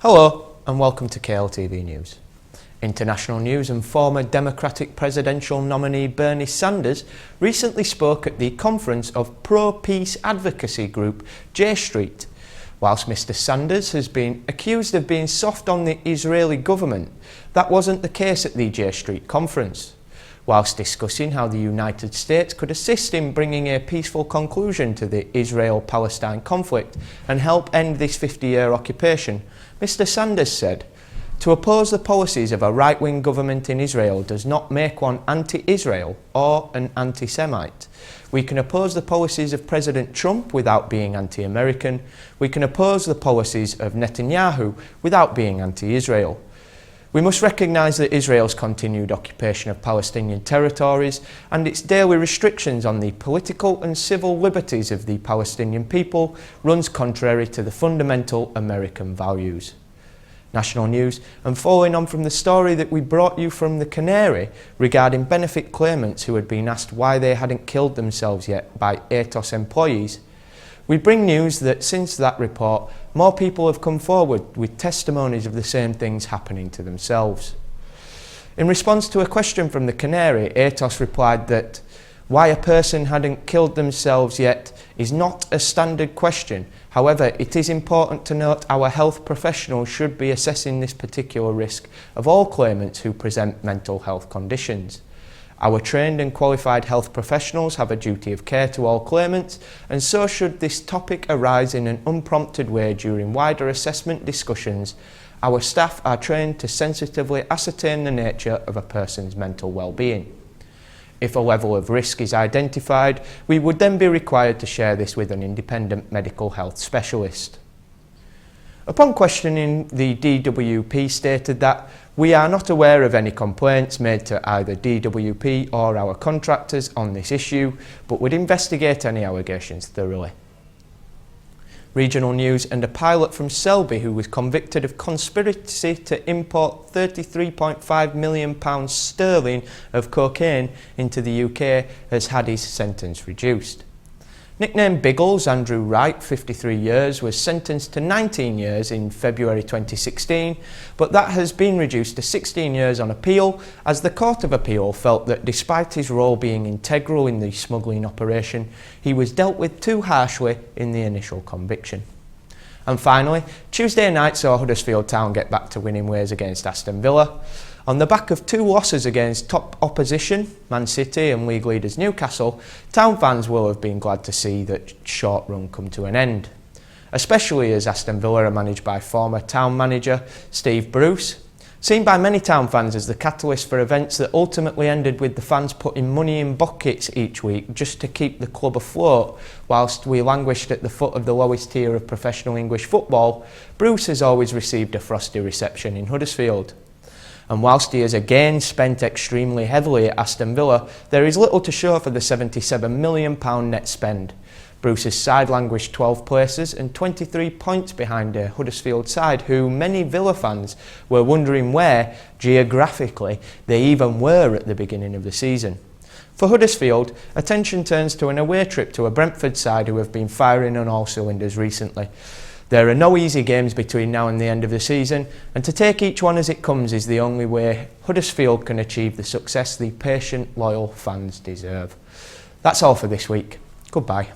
Hello and welcome to KLTV News. International news and former Democratic presidential nominee Bernie Sanders recently spoke at the conference of pro-peace advocacy group J Street. Whilst Mr Sanders has been accused of being soft on the Israeli government, that wasn't the case at the J Street conference. Whilst discussing how the United States could assist in bringing a peaceful conclusion to the Israel-Palestine conflict and help end this 50-year occupation, Mr Sanders said, "To oppose the policies of a right-wing government in Israel does not make one anti-Israel or an anti-Semite. We can oppose the policies of President Trump without being anti-American. We can oppose the policies of Netanyahu without being anti-Israel. We must recognise that Israel's continued occupation of Palestinian territories and its daily restrictions on the political and civil liberties of the Palestinian people runs contrary to the fundamental American values." National news, and following on from the story that we brought you from the Canary regarding benefit claimants who had been asked why they hadn't killed themselves yet by Atos employees, we bring news that since that report, more people have come forward with testimonies of the same things happening to themselves. In response to a question from the Canary, Atos replied that why a person hadn't killed themselves yet is not a standard question. However, it is important to note our health professionals should be assessing this particular risk of all claimants who present mental health conditions. Our trained and qualified health professionals have a duty of care to all claimants, and so should this topic arise in an unprompted way during wider assessment discussions, our staff are trained to sensitively ascertain the nature of a person's mental well-being. If a level of risk is identified, we would then be required to share this with an independent medical health specialist. Upon questioning, the DWP stated that we are not aware of any complaints made to either DWP or our contractors on this issue, but would investigate any allegations thoroughly. Regional news, and a pilot from Selby who was convicted of conspiracy to import £33.5 million sterling of cocaine into the UK has had his sentence reduced. Nicknamed Biggles, Andrew Wright, 53 years, was sentenced to 19 years in February 2016, but that has been reduced to 16 years on appeal, as the Court of Appeal felt that despite his role being integral in the smuggling operation, he was dealt with too harshly in the initial conviction. And finally, Tuesday night saw Huddersfield Town get back to winning ways against Aston Villa. On the back of two losses against top opposition, Man City and league leaders Newcastle, Town fans will have been glad to see that short run come to an end. Especially as Aston Villa are managed by former Town manager Steve Bruce, seen by many Town fans as the catalyst for events that ultimately ended with the fans putting money in buckets each week just to keep the club afloat, whilst we languished at the foot of the lowest tier of professional English football. Bruce has always received a frosty reception in Huddersfield. And whilst he has again spent extremely heavily at Aston Villa, there is little to show for the £77 million net spend. Bruce's side languished 12 places and 23 points behind a Huddersfield side who many Villa fans were wondering where, geographically, they even were at the beginning of the season. For Huddersfield, attention turns to an away trip to a Brentford side who have been firing on all cylinders recently. There are no easy games between now and the end of the season, and to take each one as it comes is the only way Huddersfield can achieve the success the patient, loyal fans deserve. That's all for this week. Goodbye.